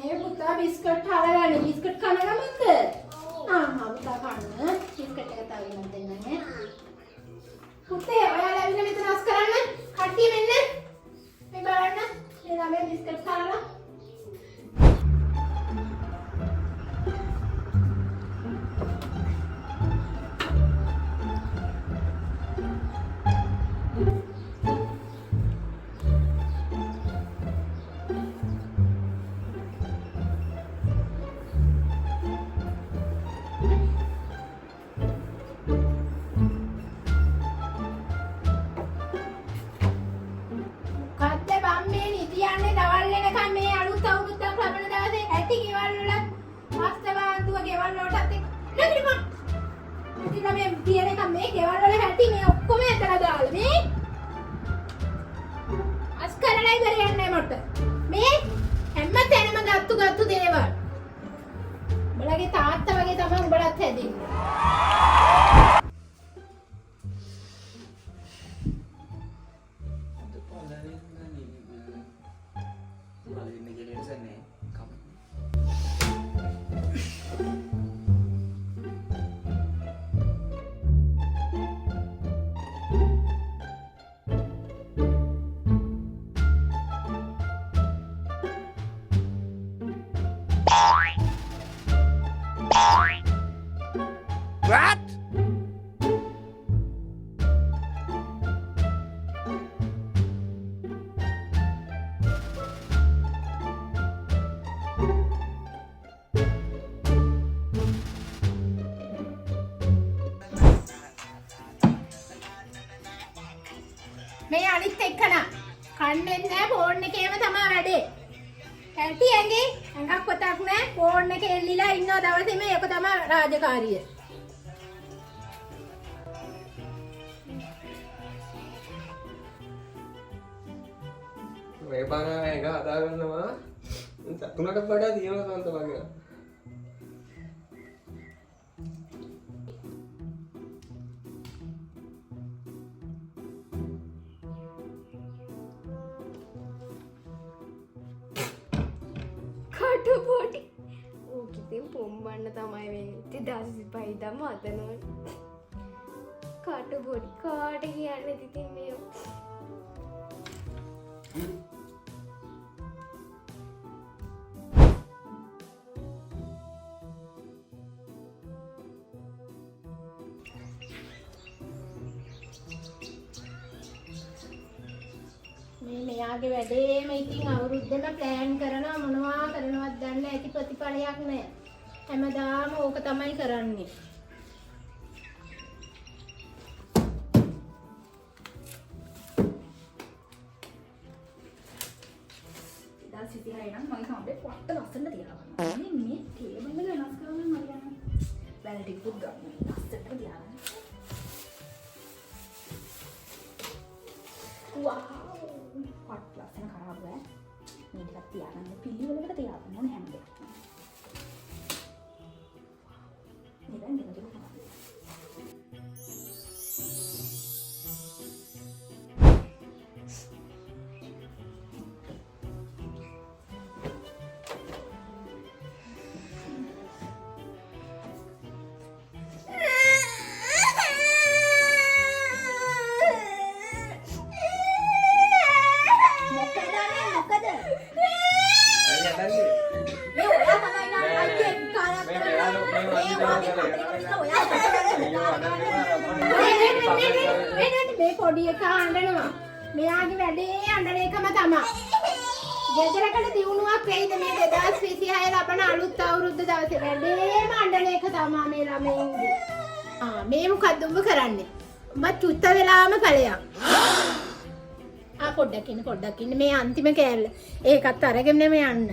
මේ පුතා biscuit හරගන්න. Biscuit කන ගමන්ද? පුතා කන්න. බිස්කට් එක තව ගෙනත් දෙන්නනේ. පුතේ ඔයාලා ඇවිල්ලා මෙතන රස කරන්න. කට්ටිය මෙන්න. මේ බලන්න. මේ ළමයා බිස්කට් කනවා. ගත්තු දේවල් බලගේ තාත්තා වගේ තමයි උඹලත් හැදෙන්නේ. What? මේ අනිත් එක්කන කන්නේ නැහැ ෆෝන් එකේම තමයි වැඩේ. ඇටි ඇඟේ ඇඟක් පොතක් නැහැ ෆෝන් එකේ එල්ලිලා ඉන්නව දවසේ මේ එක තමයි රාජකාරිය. මේ බාන එක හදා ගන්නවා තුනකට වඩා තියෙනවා සන්ත වගේ. කටු පොඩි ඕක ඉතින් පොම්බන්න තමයි වෙන්නේ 2005 දම අතනෝ කටු පොඩි කාට කියන්නේ ඉතින් මේ මෙයාගේ වැඩේම ඉතින් අවුරුද්දෙම ප්ලෑන් කරනවා මොනවා කරනවද දන්නේ නැති ප්‍රතිඵලයක් නැහැ. හැමදාම ඕක තමයි කරන්නේ. දැන් සිතිහාය නම් මගේ සම්බේ පොට්ට ලස්සන තියනවා. මේ ටේබල් එක වෙනස් කරන්න මම යනවා. වැල් ටිකක් ගන්න. ලස්සනට තියනවා. වව්. පොට් ලස්සන කරාබ මේ ටිකක් තියාගන්න. පිළිවෙලකට තියාගන්න ඕනේ හැම දෙයක්ම. මේ දැන් දෙන්න දෙන්න. මේ පොඩි එකා අඬනවා. මෙයාගේ වැඩේ අඬන එකම තමයි. ගෙදරකට දිනුවක් වෙයිද මේ 2026 ලබන අලුත් අවුරුද්ද දවසේ වැඩේම අඬන එක තමයි මේ ළමයින්ගේ. මේ මොකද්ද උඹ කරන්නේ? උඹ චුත්ත වෙලාම ඵලයක්. පොඩ්ඩක් ඉන්න මේ අන්තිම කෑල්ල. ඒකත් අරගෙන යන්න.